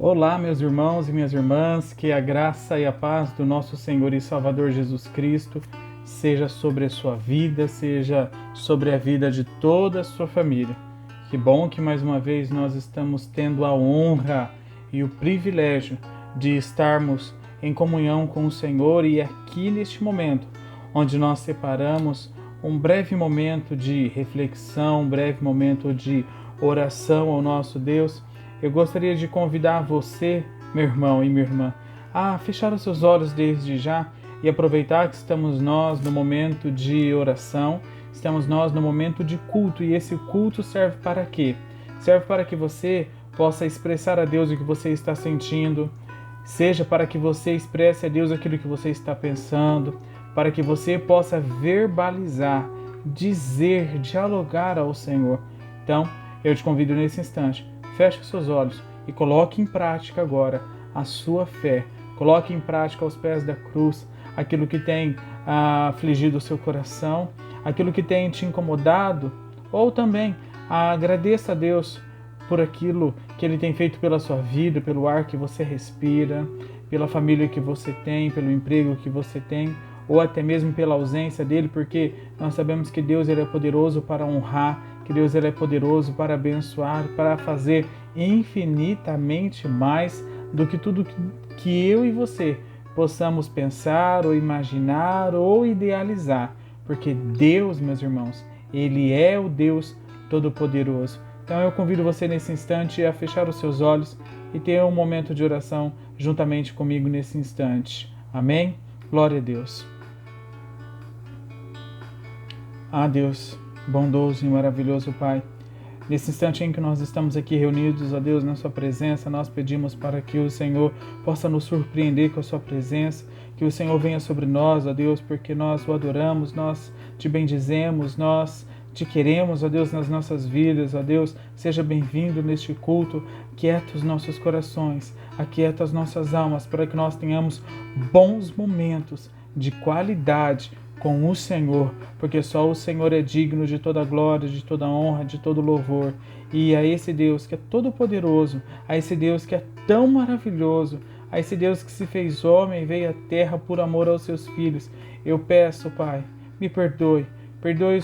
Olá, meus irmãos e minhas irmãs, que a graça e a paz do nosso Senhor e Salvador Jesus Cristo seja sobre a sua vida, seja sobre a vida de toda a sua família. Que bom que mais uma vez nós estamos tendo a honra e o privilégio de estarmos em comunhão com o Senhor e aqui neste momento, onde nós separamos um breve momento de reflexão, um breve momento de oração ao nosso Deus. Eu gostaria de convidar você, meu irmão e minha irmã, a fechar os seus olhos desde já e aproveitar que estamos nós no momento de oração, estamos nós no momento de culto, e esse culto serve para quê? Serve para que você possa expressar a Deus o que você está sentindo, seja para que você expresse a Deus aquilo que você está pensando, para que você possa verbalizar, dizer, dialogar ao Senhor. Então, eu te convido nesse instante, feche os seus olhos e coloque em prática agora a sua fé. Coloque em prática aos pés da cruz aquilo que tem afligido o seu coração, aquilo que tem te incomodado, ou também agradeça a Deus por aquilo que Ele tem feito pela sua vida, pelo ar que você respira, pela família que você tem, pelo emprego que você tem, ou até mesmo pela ausência dele, porque nós sabemos que Deus ele é poderoso para honrar, que Deus ele é poderoso para abençoar, para fazer infinitamente mais do que tudo que eu e você possamos pensar ou imaginar ou idealizar, porque Deus, meus irmãos, Ele é o Deus Todo-Poderoso. Então eu convido você nesse instante a fechar os seus olhos e ter um momento de oração juntamente comigo nesse instante. Amém? Glória a Deus. Ah, Deus, bondoso e maravilhoso Pai, nesse instante em que nós estamos aqui reunidos, ó Deus, na Sua presença, nós pedimos para que o Senhor possa nos surpreender com a Sua presença, que o Senhor venha sobre nós, ó Deus, porque nós o adoramos, nós te bendizemos, nós te queremos, ó Deus, nas nossas vidas, ó Deus, seja bem-vindo neste culto, aquieta os nossos corações, aquieta as nossas almas, para que nós tenhamos bons momentos de qualidade com o Senhor, porque só o Senhor é digno de toda glória, de toda honra, de todo louvor. E a esse Deus que é todo poderoso, a esse Deus que é tão maravilhoso, a esse Deus que se fez homem e veio à terra por amor aos seus filhos, eu peço, Pai, me perdoe. Perdoe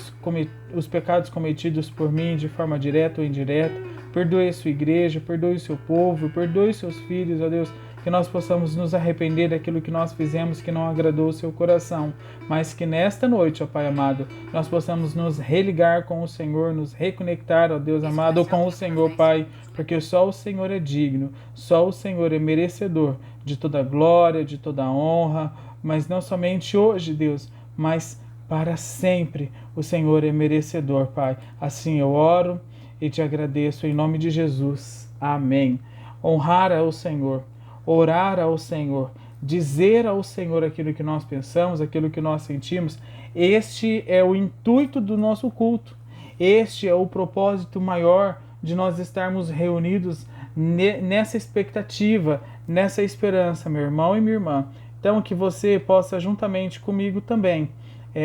os pecados cometidos por mim de forma direta ou indireta. Perdoe a sua igreja, perdoe o seu povo, perdoe os seus filhos, ó Deus, que nós possamos nos arrepender daquilo que nós fizemos que não agradou o seu coração, mas que nesta noite, ó Pai amado, nós possamos nos religar com o Senhor, nos reconectar, ó Deus amado, com o Senhor, Pai, porque só o Senhor é digno, só o Senhor é merecedor de toda glória, de toda honra, mas não somente hoje, Deus, mas para sempre o Senhor é merecedor, Pai. Assim eu oro e te agradeço em nome de Jesus. Amém. Honrar ao Senhor, orar ao Senhor, dizer ao Senhor aquilo que nós pensamos, aquilo que nós sentimos, este é o intuito do nosso culto. Este é o propósito maior de nós estarmos reunidos nessa expectativa, nessa esperança, meu irmão e minha irmã. Então, que você possa, juntamente comigo também,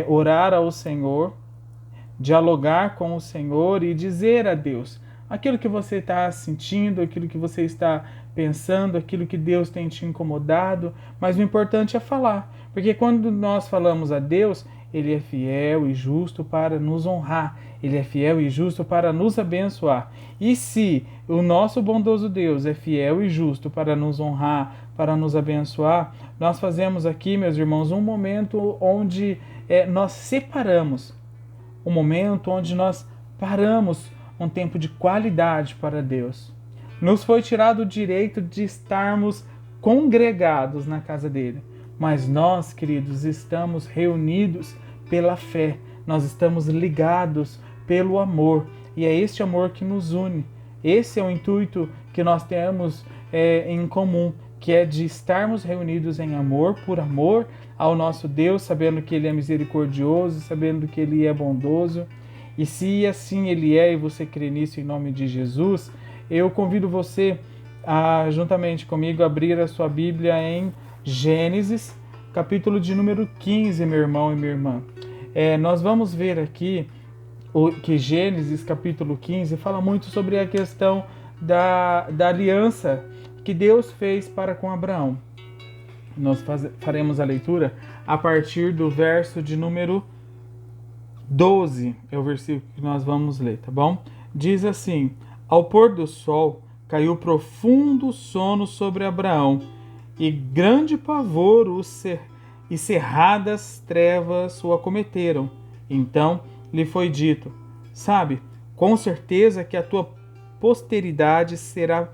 orar ao Senhor, dialogar com o Senhor e dizer a Deus aquilo que você está sentindo, aquilo que você está pensando, aquilo que Deus tem te incomodado, mas o importante é falar, porque quando nós falamos a Deus, Ele é fiel e justo para nos honrar, Ele é fiel e justo para nos abençoar. E se o nosso bondoso Deus é fiel e justo para nos honrar, para nos abençoar, nós fazemos aqui, meus irmãos, um momento onde nós separamos, um momento onde nós paramos um tempo de qualidade para Deus. Nos foi tirado o direito de estarmos congregados na casa dele, mas nós, queridos, estamos reunidos pela fé, nós estamos ligados pelo amor, e é este amor que nos une. Esse é o intuito que nós temos em comum, que é de estarmos reunidos em amor, por amor ao nosso Deus, sabendo que Ele é misericordioso, sabendo que Ele é bondoso. E se assim Ele é, e você crê nisso em nome de Jesus, eu convido você a, juntamente comigo, abrir a sua Bíblia em Gênesis, capítulo de número 15, meu irmão e minha irmã. Nós vamos ver aqui que Gênesis, capítulo 15, fala muito sobre a questão da aliança que Deus fez para com Abraão. Nós faremos a leitura a partir do verso de número 12, é o versículo que nós vamos ler, tá bom? Diz assim: ao pôr do sol, caiu profundo sono sobre Abraão, e grande pavor e cerradas trevas o acometeram. Então lhe foi dito: sabe, com certeza que a tua posteridade será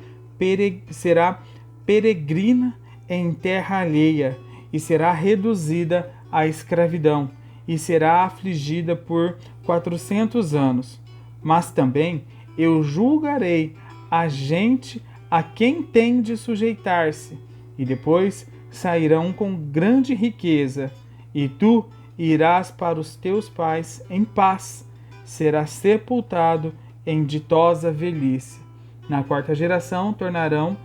peregrina em terra alheia, e será reduzida à escravidão, e será afligida por 400 anos. Mas também eu julgarei a gente a quem tem de sujeitar-se, e depois sairão com grande riqueza, e tu irás para os teus pais em paz, serás sepultado em ditosa velhice. Na quarta geração tornarão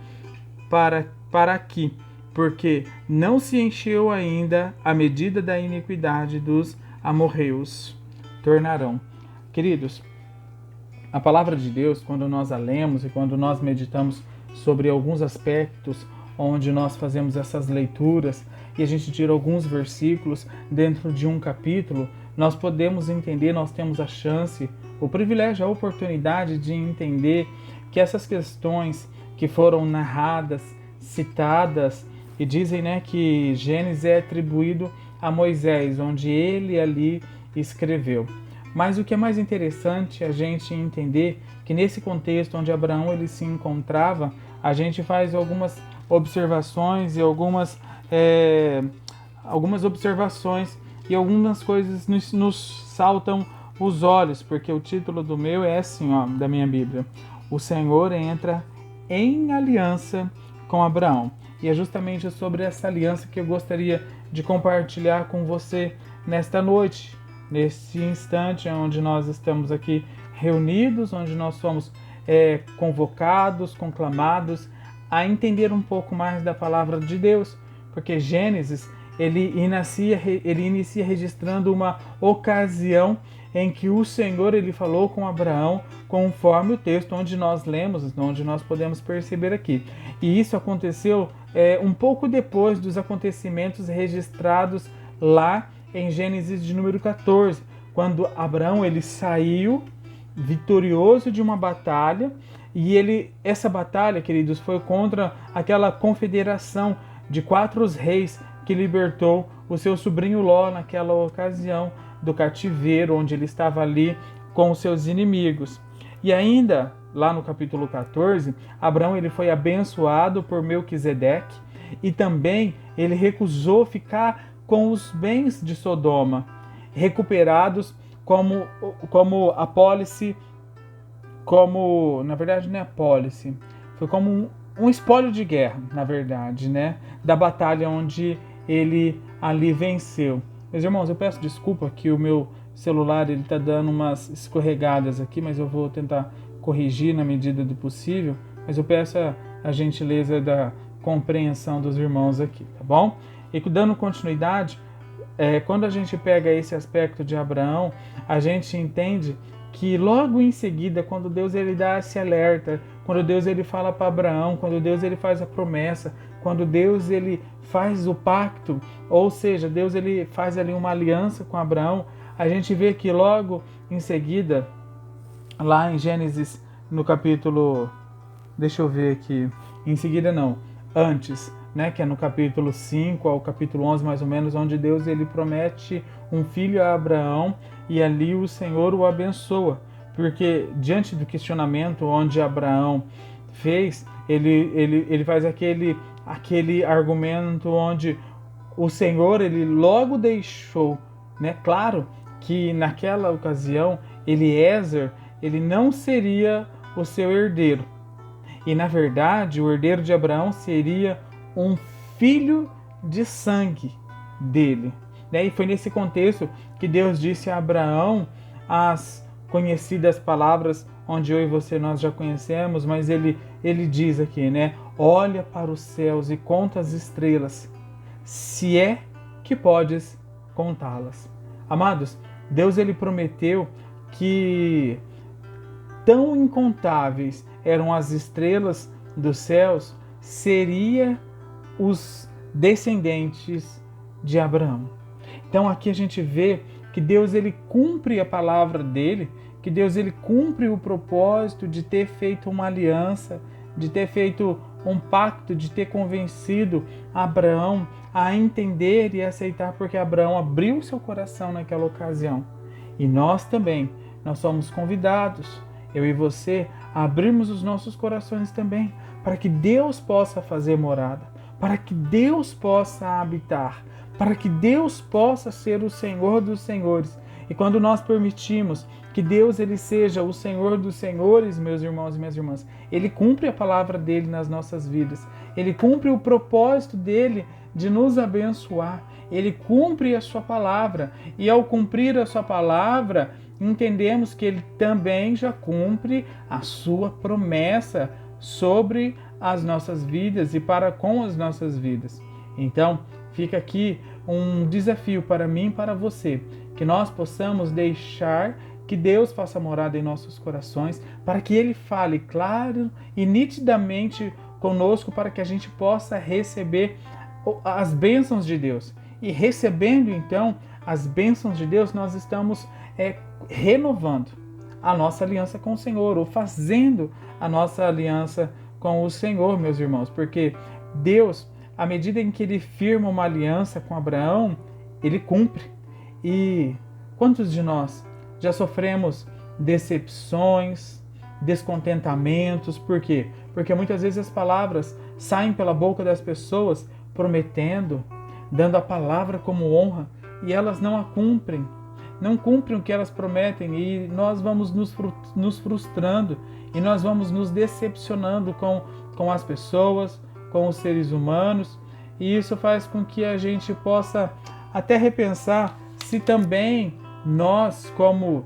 para aqui, porque não se encheu ainda a medida da iniquidade dos amorreus. Tornarão. Queridos, a palavra de Deus, quando nós a lemos e quando nós meditamos sobre alguns aspectos onde nós fazemos essas leituras e a gente tira alguns versículos dentro de um capítulo, nós podemos entender, nós temos a chance, o privilégio, a oportunidade de entender que essas questões que foram narradas, citadas, e dizem, né, que Gênesis é atribuído a Moisés, onde ele ali escreveu. Mas o que é mais interessante a gente entender que nesse contexto onde Abraão ele se encontrava, a gente faz algumas observações e algumas observações e algumas coisas nos saltam os olhos, porque o título do meu é assim, ó, da minha Bíblia: o Senhor entra em aliança com Abraão. E é justamente sobre essa aliança que eu gostaria de compartilhar com você nesta noite, nesse instante onde nós estamos aqui reunidos, onde nós somos convocados, conclamados a entender um pouco mais da palavra de Deus, porque Gênesis ele inicia registrando uma ocasião em que o Senhor ele falou com Abraão, conforme o texto onde nós lemos, onde nós podemos perceber aqui. E isso aconteceu um pouco depois dos acontecimentos registrados lá em Gênesis de número 14, quando Abraão ele saiu vitorioso de uma batalha, e essa batalha, queridos, foi contra aquela confederação de 4 reis que libertou o seu sobrinho Ló naquela ocasião do cativeiro, onde ele estava ali com os seus inimigos. E ainda, lá no capítulo 14, Abraão ele foi abençoado por Melquisedeque, e também ele recusou ficar com os bens de Sodoma, recuperados como apólice, na verdade não é apólice, foi como um espólio de guerra, na verdade, né, da batalha onde ele ali venceu. Meus irmãos, eu peço desculpa que o meu celular ele está dando umas escorregadas aqui, mas eu vou tentar corrigir na medida do possível, mas eu peço a gentileza da compreensão dos irmãos aqui, tá bom? E dando continuidade, quando a gente pega esse aspecto de Abraão, a gente entende que logo em seguida, quando Deus ele dá esse alerta, quando Deus ele fala para Abraão, quando Deus ele faz a promessa, quando Deus ele faz o pacto, ou seja, Deus ele faz ali uma aliança com Abraão, a gente vê que logo em seguida, lá em Gênesis, no capítulo, deixa eu ver aqui, em seguida não, antes, né, que é no capítulo 5 ao capítulo 11 mais ou menos, onde Deus ele promete um filho a Abraão, e ali o Senhor o abençoa, porque diante do questionamento onde Abraão fez, ele faz aquele argumento onde o Senhor ele logo deixou, né, claro que naquela ocasião Eliezer ele não seria o seu herdeiro, e na verdade o herdeiro de Abraão seria um filho de sangue dele. E foi nesse contexto que Deus disse a Abraão as conhecidas palavras, onde eu e você nós já conhecemos, mas ele diz aqui, né? Olha para os céus e conta as estrelas, se é que podes contá-las. Amados, Deus ele prometeu que tão incontáveis eram as estrelas dos céus, seria os descendentes de Abraão. Então aqui a gente vê que Deus ele cumpre a palavra dele, que Deus ele cumpre o propósito de ter feito uma aliança, de ter feito um pacto, de ter convencido Abraão a entender e aceitar, porque Abraão abriu seu coração naquela ocasião. E nós também, nós somos convidados, eu e você, a abrirmos os nossos corações também, para que Deus possa fazer morada, para que Deus possa habitar, para que Deus possa ser o Senhor dos senhores. E quando nós permitimos que Deus ele seja o Senhor dos senhores, meus irmãos e minhas irmãs, Ele cumpre a palavra dele nas nossas vidas. Ele cumpre o propósito dele de nos abençoar. Ele cumpre a sua palavra. E ao cumprir a sua palavra, entendemos que ele também já cumpre a sua promessa sobre as nossas vidas e para com as nossas vidas. Então, fica aqui um desafio para mim e para você, que nós possamos deixar que Deus faça morada em nossos corações, para que Ele fale claro e nitidamente conosco, para que a gente possa receber as bênçãos de Deus. E recebendo então as bênçãos de Deus, nós estamos renovando a nossa aliança com o Senhor, ou fazendo a nossa aliança com o Senhor, meus irmãos, porque Deus, à medida em que Ele firma uma aliança com Abraão, Ele cumpre. E quantos de nós já sofremos decepções, descontentamentos? Por quê? Porque muitas vezes as palavras saem pela boca das pessoas prometendo, dando a palavra como honra, e elas não a cumprem, não cumprem o que elas prometem, e nós vamos nos frustrando, e nós vamos nos decepcionando com as pessoas, com os seres humanos, e isso faz com que a gente possa até repensar se também nós, como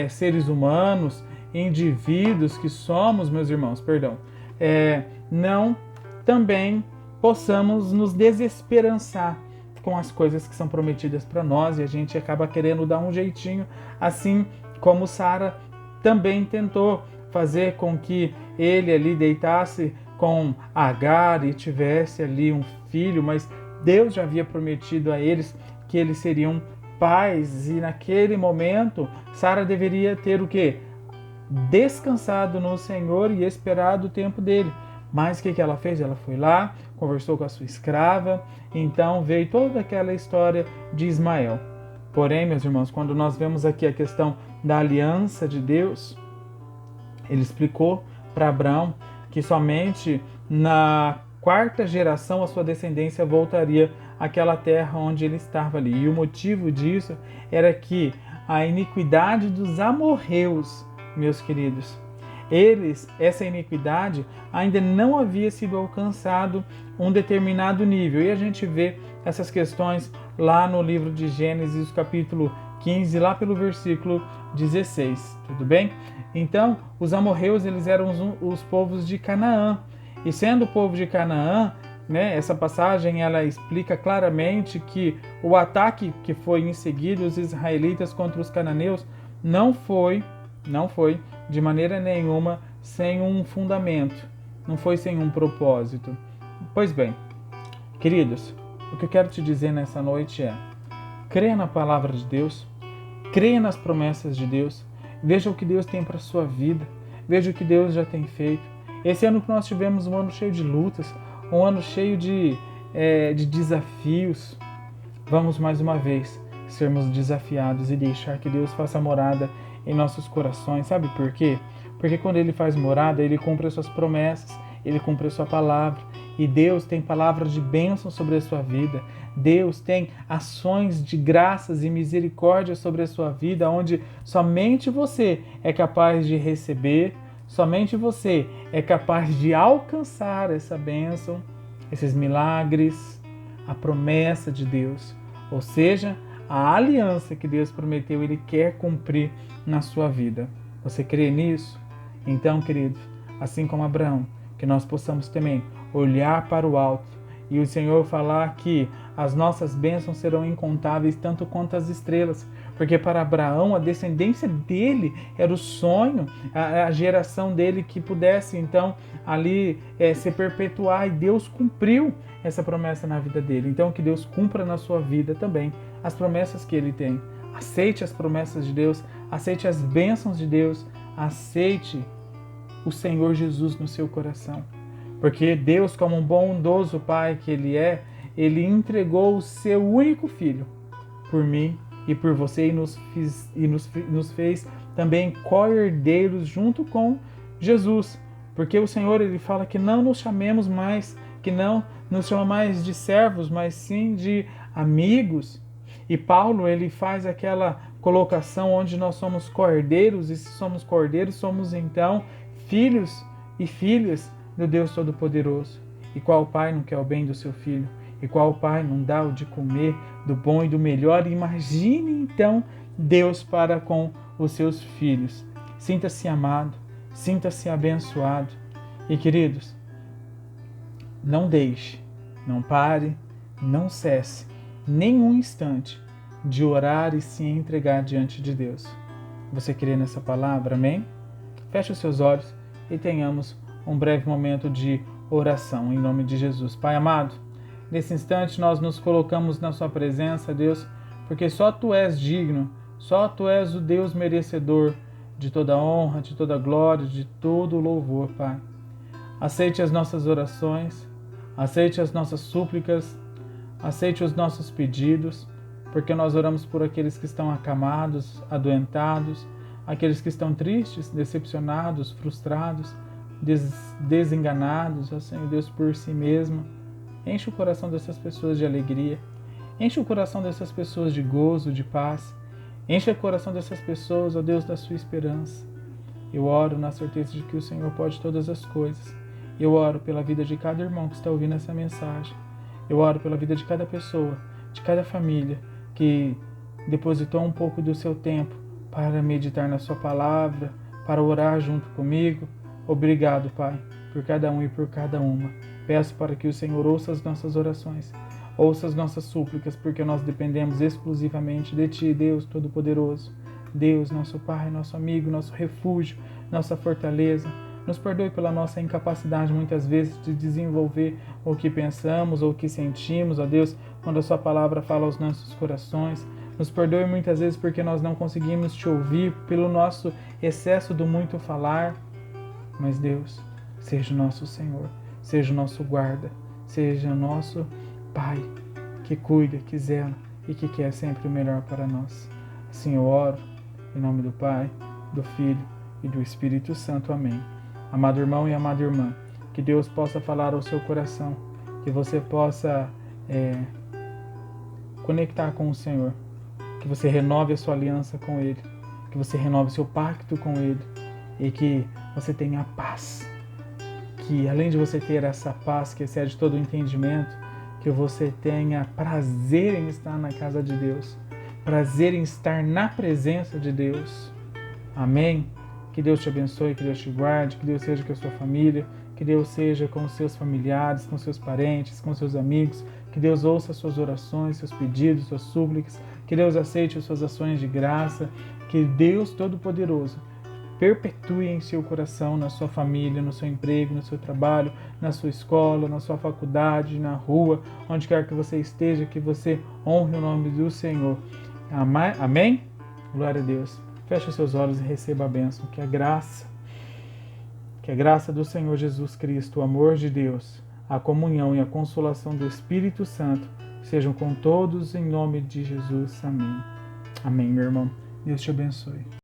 seres humanos, indivíduos que somos, meus irmãos, não também possamos nos desesperançar com as coisas que são prometidas para nós, e a gente acaba querendo dar um jeitinho, assim como Sara também tentou fazer com que ele ali deitasse com Agar e tivesse ali um filho, mas Deus já havia prometido a eles que eles seriam pais, e naquele momento Sara deveria ter o quê? Descansado no Senhor e esperado o tempo dele. Mas o que ela fez? Ela foi lá, conversou com a sua escrava, então veio toda aquela história de Ismael. Porém, meus irmãos, quando nós vemos aqui a questão da aliança de Deus, ele explicou para Abraão que somente na quarta geração a sua descendência voltaria àquela terra onde ele estava ali. E o motivo disso era que a iniquidade dos amorreus, meus queridos, essa iniquidade ainda não havia sido alcançado um determinado nível. E a gente vê essas questões lá no livro de Gênesis, capítulo 15, lá pelo versículo 16, tudo bem? Então, os amorreus, eles eram os povos de Canaã. E sendo o povo de Canaã, essa passagem ela explica claramente que o ataque que foi em seguida os israelitas contra os cananeus não foi de maneira nenhuma sem um fundamento, não foi sem um propósito. Pois bem, queridos, o que eu quero te dizer nessa noite é: creia na palavra de Deus, creia nas promessas de Deus, veja o que Deus tem para a sua vida, veja o que Deus já tem feito. Esse ano que nós tivemos um ano cheio de lutas, um ano cheio de desafios, vamos mais uma vez sermos desafiados e deixar que Deus faça morada em nossos corações. Sabe por quê? Porque quando Ele faz morada, Ele cumpre as suas promessas, Ele cumpre a sua palavra. E Deus tem palavras de bênção sobre a sua vida. Deus tem ações de graças e misericórdia sobre a sua vida, onde somente você é capaz de receber, somente você é capaz de alcançar essa bênção, esses milagres, a promessa de Deus. Ou seja, a aliança que Deus prometeu, Ele quer cumprir na sua vida. Você crê nisso? Então, queridos, assim como Abraão, que nós possamos também olhar para o alto E o Senhor falar que as nossas bênçãos serão incontáveis, tanto quanto as estrelas. Porque para Abraão, a descendência dele era o sonho, a geração dele que pudesse, então, ali se perpetuar. E Deus cumpriu essa promessa na vida dele. Então, que Deus cumpra na sua vida também as promessas que ele tem. Aceite as promessas de Deus, aceite as bênçãos de Deus, aceite o Senhor Jesus no seu coração. Porque Deus, como um bondoso Pai que Ele é, Ele entregou o seu único Filho por mim e por você e nos fez também co-herdeiros junto com Jesus. Porque o Senhor, Ele fala que não nos chamemos mais, que não nos chama mais de servos, mas sim de amigos. E Paulo, ele faz aquela colocação onde nós somos cordeiros, e se somos cordeiros, somos então filhos e filhas do Deus Todo-Poderoso. E qual pai não quer o bem do seu filho? E qual pai não dá o de comer do bom e do melhor? Imagine então Deus para com os seus filhos. Sinta-se amado, sinta-se abençoado. E queridos, não deixe, não pare, não cesse nenhum instante de orar e se entregar diante de Deus. Você crê nessa palavra? Amém? Feche os seus olhos e tenhamos um breve momento de oração em nome de Jesus. Pai amado, nesse instante nós nos colocamos na sua presença, Deus, porque só Tu és digno, só Tu és o Deus merecedor de toda honra, de toda glória, de todo louvor, Pai. Aceite as nossas orações, aceite as nossas súplicas, aceite os nossos pedidos, porque nós oramos por aqueles que estão acamados, adoentados, aqueles que estão tristes, decepcionados, frustrados, desenganados, ó Senhor Deus, por si mesmo. Enche o coração dessas pessoas de alegria, enche o coração dessas pessoas de gozo, de paz, enche o coração dessas pessoas, ó Deus, da sua esperança. Eu oro na certeza de que o Senhor pode todas as coisas. Eu oro pela vida de cada irmão que está ouvindo essa mensagem. Eu oro pela vida de cada pessoa, de cada família que depositou um pouco do seu tempo para meditar na sua palavra, para orar junto comigo. Obrigado, Pai, por cada um e por cada uma. Peço para que o Senhor ouça as nossas orações, ouça as nossas súplicas, porque nós dependemos exclusivamente de Ti, Deus Todo-Poderoso. Deus, nosso Pai, nosso amigo, nosso refúgio, nossa fortaleza. Nos perdoe pela nossa incapacidade, muitas vezes, de desenvolver o que pensamos ou o que sentimos, ó Deus, quando a Sua palavra fala aos nossos corações. Nos perdoe muitas vezes porque nós não conseguimos Te ouvir pelo nosso excesso do muito falar. Mas Deus, seja o nosso Senhor, seja o nosso guarda, seja o nosso Pai, que cuida, que zela e que quer sempre o melhor para nós. Assim eu oro, em nome do Pai, do Filho e do Espírito Santo. Amém. Amado irmão e amada irmã, que Deus possa falar ao seu coração, que você possa conectar com o Senhor, que você renove a sua aliança com Ele, que você renove o seu pacto com Ele e que você tenha paz, que além de você ter essa paz que excede todo o entendimento, que você tenha prazer em estar na casa de Deus, prazer em estar na presença de Deus. Amém? Que Deus te abençoe, que Deus te guarde, que Deus seja com a sua família, que Deus seja com os seus familiares, com seus parentes, com seus amigos, que Deus ouça as suas orações, seus pedidos, suas súplicas, que Deus aceite as suas ações de graça, que Deus Todo-Poderoso perpetue em seu coração, na sua família, no seu emprego, no seu trabalho, na sua escola, na sua faculdade, na rua, onde quer que você esteja, que você honre o nome do Senhor. Amém? Glória a Deus. Feche os seus olhos e receba a bênção. Que a graça do Senhor Jesus Cristo, o amor de Deus, a comunhão e a consolação do Espírito Santo sejam com todos em nome de Jesus. Amém. Amém, meu irmão. Deus te abençoe.